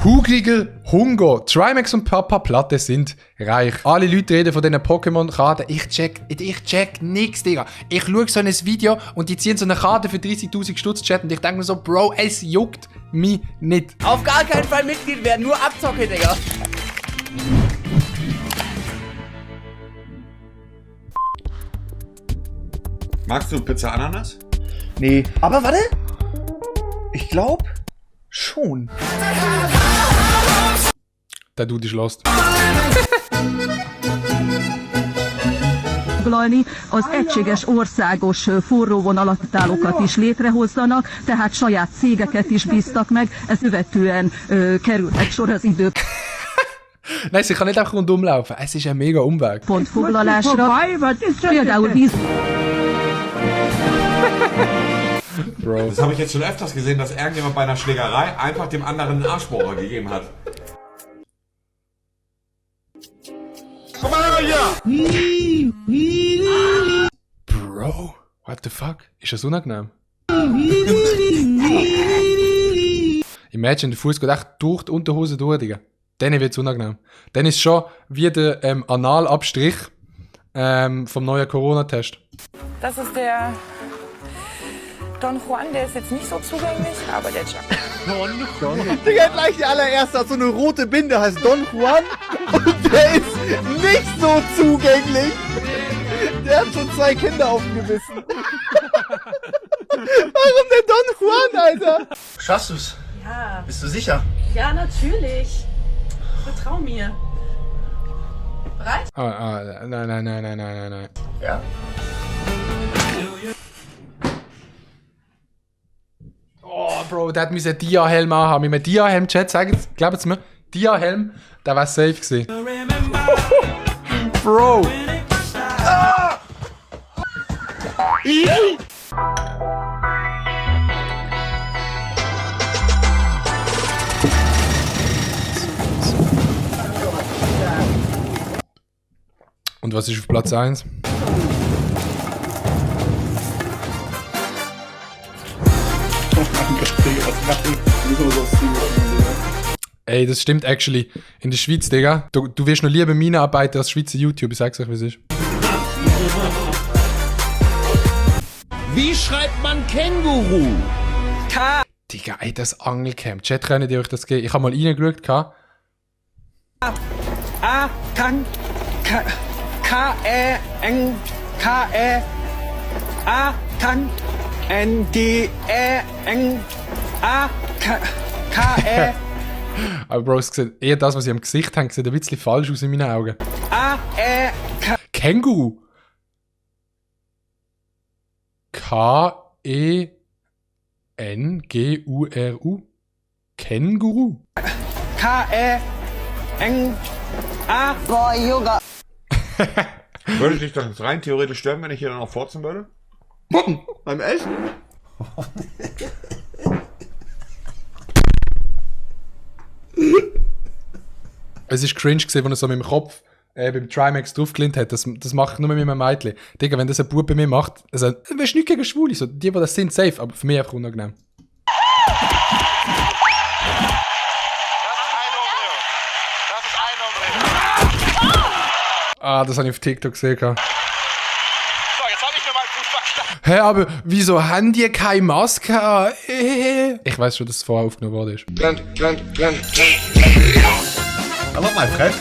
Hungriger Hunger. Trimax und Papa Platte sind reich. Alle Leute reden von diesen Pokémon-Karten. Ich check nix, Digga. Ich schaue so ein Video und die ziehen so eine Karte für 30.000 Stutz Chat und ich denke mir so, Bro, es juckt mich nicht. Auf gar keinen Fall Mitglied werden, nur Abzocke, Digga. Magst du Pizza Ananas? Nee. Aber warte. Ich glaube schon. Der Dude ist lost. Az egységes országos forróvonalatállókat is létrehozzanak, tehát saját cégeket is bíztak meg, ez követően került egy sor az idő. Nein, sie kann nicht einfach rundum laufen. Es ist ein mega Umweg. Pontfoglalásra, például víz. Bro. Das habe ich jetzt schon öfters gesehen, dass irgendjemand bei einer Schlägerei einfach dem anderen einen Arschbohrer gegeben hat. Komm mal her! Bro, what the fuck? Ist das unangenehm? Imagine, der Fuß geht echt durch die Unterhose durch, Digga. Dann wird es unangenehm. Dann ist es schon wie der Analabstrich vom neuen Corona-Test. Das ist der Don Juan, der ist jetzt nicht so zugänglich, aber der Chuck. Digga, gleich der allererste hat so eine rote Binde, heißt Don Juan. Und der ist nicht so zugänglich. Der hat schon 2 Kinder auf dem Gewissen. Warum der Don Juan, Alter? Schaffst du's? Ja. Bist du sicher? Ja, natürlich. Vertrau mir. Bereit? Nein. Ja. Oh, Bro, der hat einen Dia-Helm anhaben. Mit einem Dia-Helm-Chat, glaubt mir, Dia-Helm, der war safe gewesen. Bro! Ah! Und was ist auf Platz 1? Ey, das stimmt actually. In der Schweiz, Digga. Du wirst noch lieber Minenarbeiter als Schweizer YouTuber, ich sag's euch, wie es ist. Wie schreibt man Känguru? Digga, ey, das Angelcamp. Chat, könnt ihr euch das geben? Ich hab mal reingeschaut. K-E-N-K-E-A-N-D-E-N-A-K-E. Aber Bro, es sieht eher das, was ich am Gesicht habe, sieht ein bisschen falsch aus in meinen Augen. Känguru. K-E-N-G-U-R-U. Känguru. K-E-N-A. Boah, Yoga. Würde dich das rein theoretisch stören, wenn ich hier dann noch furzen würde? Beim Essen? Es ist cringe gewesen, wenn er so mit dem Kopf beim Trimax draufgelehnt hat. Das mache ich nur mit meinem Mädchen. Digga, wenn das ein Bub bei mir macht, also, du willst nicht gegen Schwule, so, die das sind, safe, aber für mich einfach unangenehm. Ah, das habe ich auf TikTok gesehen. So, jetzt habe ich mir mal Fußball geschlagen. Hä, aber wieso haben die keine Maske? Ich weiß schon, dass es vorher aufgenommen worden ist. Hallo, mein Freund.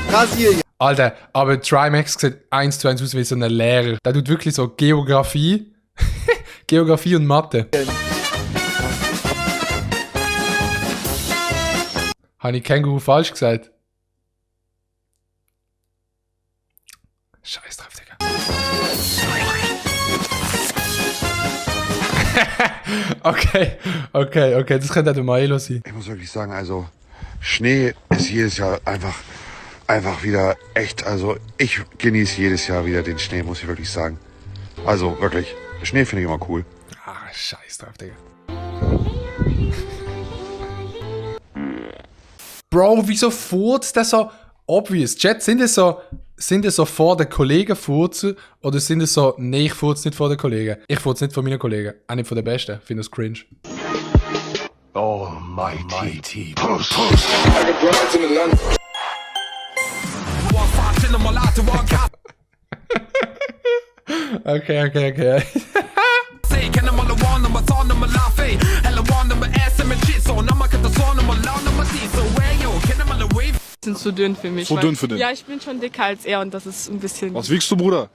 Brasilien. Alter, aber Trimax sieht 1:1 aus wie so ein Lehrer. Der tut wirklich so Geografie. Geografie und Mathe. Habe ich Känguru falsch gesagt? Scheiß drauf, Digga. Okay, das könnte der Milo sein. Ich muss wirklich sagen, also Schnee ist jedes Jahr einfach wieder echt, also ich genieße jedes Jahr wieder den Schnee, muss ich wirklich sagen. Also wirklich, Schnee finde ich immer cool. Ah, scheiß drauf, Digga. Bro, wieso furzt der so obvious? Chat, sind es so vor den Kollegen furzen oder sind es so, nee, ich furze nicht vor den Kollegen. Ich furze nicht vor meinen Kollegen. Auch nicht von den Besten. Ich finde das cringe. Oh Mighty Puss. Okay. Sind zu dünn für mich. Zu dünn für den. Ja, ich bin schon dicker als er und das ist ein bisschen... Was wiegst du, Bruder?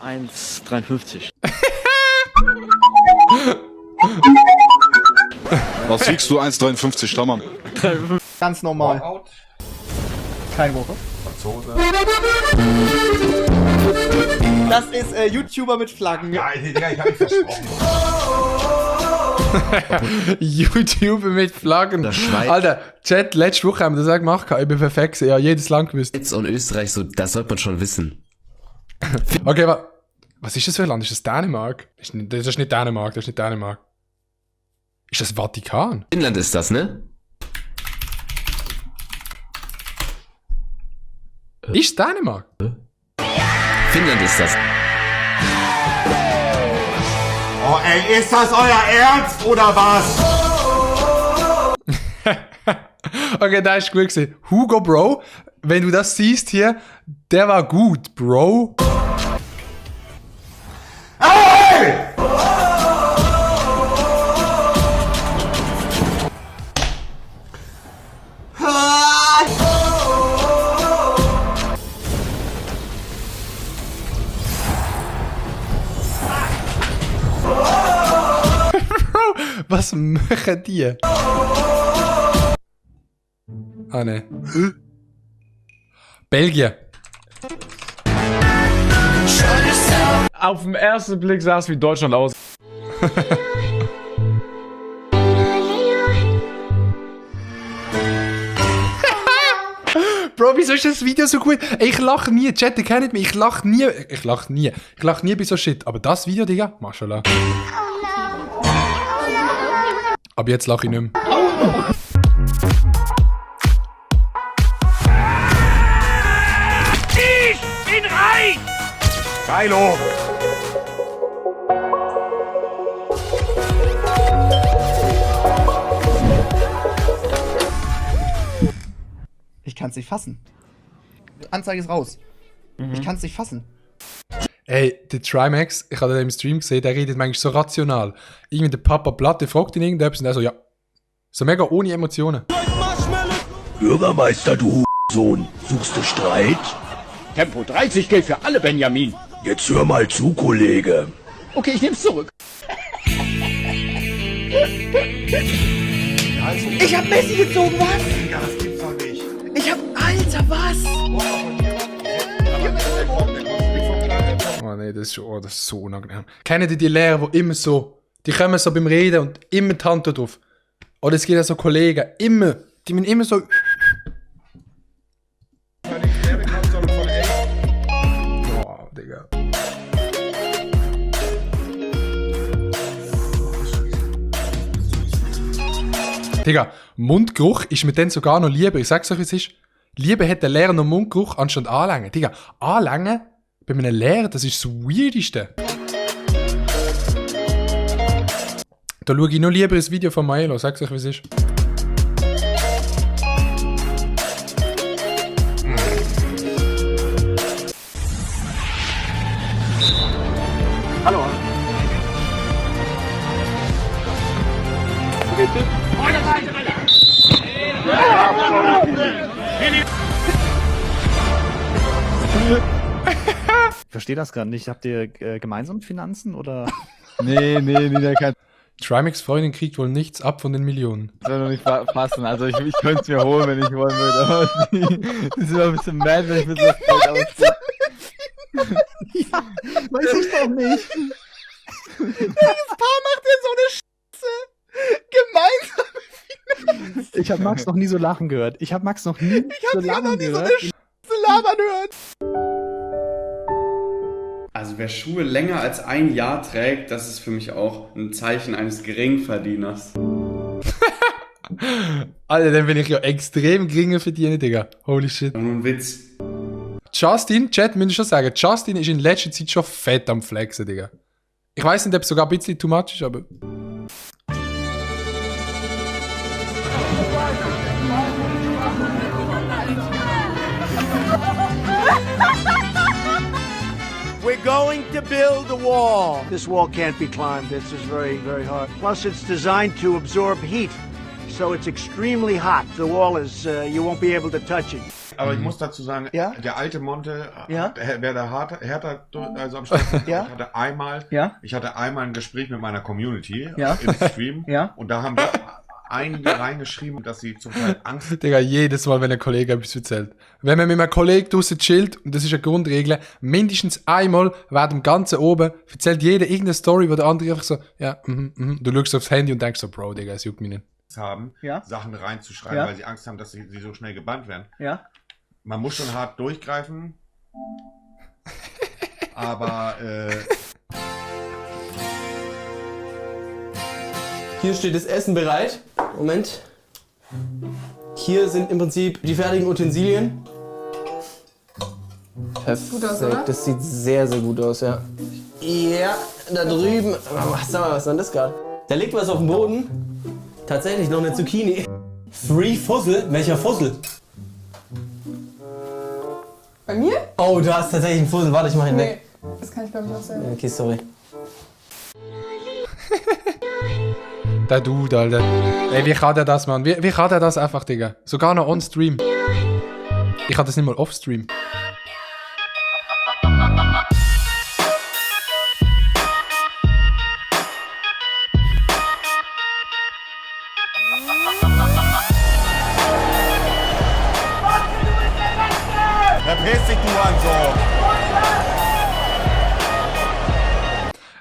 1,53. Was wiegst du? 1,53, Stammern. Ganz normal. Kein Woche. Das ist YouTuber mit Flaggen. Ja, Digga, ich hab mich versprochen. YouTube mit Flaggen. Alter, Chat, letzte Woche haben wir das auch gemacht. Ich bin perfekt. Ja, jedes Land gewusst. Schweiz und Österreich, so, das sollte man schon wissen. Okay, aber was ist das für ein Land? Ist das Dänemark? Das ist nicht Dänemark. Ist das Vatikan? Finnland ist das, ne? Ist Dänemark? Finnland ist das. Oh ey, ist das euer Ernst oder was? Okay, da ist gut gewesen. Hugo, Bro, wenn du das siehst hier, der war gut, Bro. Hey! Was machen die? Ah, ne. Belgien. Auf den ersten Blick sah es wie Deutschland aus. Bro, wieso ist das Video so gut? Ey, ich lache nie. Chat, ihr kennt mich. Ich lache nie. Ich lache nie bei so Shit. Aber das Video, Digga, Maschallah. Aber jetzt lache ich nicht mehr. Ich bin reich! Geilo! Ich kann's nicht fassen. Anzeige ist raus. Ich kann's nicht fassen. Ey, der Trimax, ich habe den im Stream gesehen, der redet manchmal so rational. Irgendwie der Papa Platte fragt ihn irgendetwas und er so, ja. So mega ohne Emotionen. Bürgermeister, du Sohn, suchst du Streit? Tempo 30 gilt für alle, Benjamin. Jetzt hör mal zu, Kollege. Okay, ich nehm's zurück. Ich hab Messi gezogen, was? Ja, das gibt's doch nicht. Ich hab... Alter, was? Oh nee, das ist so unangenehm. Kennen die Lehrer, die immer so, die kommen so beim Reden und immer die Hand drauf. Oder es gibt auch so Kollegen, immer, die müssen immer so... Boah, Digga. Digga, Mundgeruch ist mir dann sogar noch lieber. Ich sag's euch, wie es ist. Lieber hat der Lehrer noch Mundgeruch anstatt Anlängen. Digga, Anlängen bei einem Lehrer, das ist das Weirdeste. Da schaue ich noch lieber ein Video von Maelo. Sag's euch, wie es ist. Hallo. Ich verstehe das gerade nicht. Habt ihr gemeinsam Finanzen oder? Nee, der kann Trimax Freundin kriegt wohl nichts ab von den Millionen. das noch nicht passen. Also ich könnte es mir holen, wenn ich wollen würde. Aber das ist immer ein bisschen mad, wenn ich mir so das Geld ausziehe. Ja, weiß ich doch nicht. Welches Paar macht denn so eine Scheiße? Gemeinsam. Ich habe Max noch nie so lachen gehört. Ich habe Max noch nie so lachen gehört. Labern hört. Also wer Schuhe länger als ein Jahr trägt, das ist für mich auch ein Zeichen eines Geringverdieners. Alter, dann bin ich ja extrem geringer Verdiener, Digga. Holy shit. Nur ein Witz. Justin, Chat, muss ich schon sagen, Justin ist in letzter Zeit schon fett am Flexen, Digga. Ich weiß nicht, ob es sogar ein bisschen too much ist, aber... We're going to build a wall. This wall can't be climbed. This is very, very hard. Plus, it's designed to absorb heat. So it's extremely hot. The wall is, you won't be able to touch it. Aber ich muss dazu sagen, Ja? der alte Monte Ja? wäre da härter also am Start. Ja? Ich hatte einmal ein Gespräch mit meiner Community Ja? im Stream Ja? und da haben wir einige reingeschrieben, dass sie zum Teil Angst. Digga, jedes Mal, wenn ein Kollege etwas erzählt. Wenn man mit einem Kollegen draussen chillt, und das ist eine Grundregel, mindestens einmal während dem Ganzen oben erzählt jeder irgendeine Story, wo der andere einfach so, ja, du schaust aufs Handy und denkst so, Bro, Digga, es juckt mich nicht. Haben, Ja? Sachen reinzuschreiben, Ja? weil sie Angst haben, dass sie so schnell gebannt werden. Ja? Man muss schon hart durchgreifen, aber Hier steht das Essen bereit. Moment. Hier sind im Prinzip die fertigen Utensilien. Perfekt. Gut aus, oder? Das sieht sehr, sehr gut aus, ja. Ja, da drüben. Sag mal, was war denn das gerade? Da liegt was auf dem Boden. Tatsächlich noch eine Zucchini. Free Fussel? Welcher Fussel? Bei mir? Oh, du hast tatsächlich einen Fussel. Warte, ich mach ihn weg. Das kann ich glaube ich auch selber. Okay, sorry. Der Dude, Alter. Ey, wie kann der das, Mann? Wie kann der das einfach, Digga? Sogar noch on-stream. Ich kann das nicht mal off-stream. verpiss dich, du Hurensohn!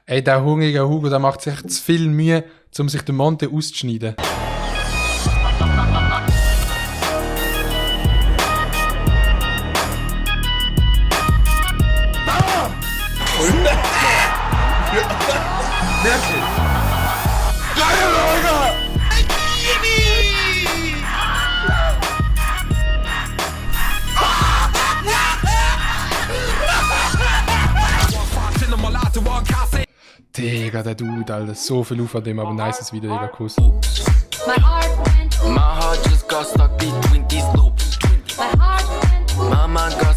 Ey, der hungrige Hugo, der macht sich zu viel Mühe, um sich den Monte auszuschneiden. Digga, der Dude, Alter. So viel auf an dem, aber nices Video, Digga. Kuss. My heart just got stuck between these loops. My heart went. Mama got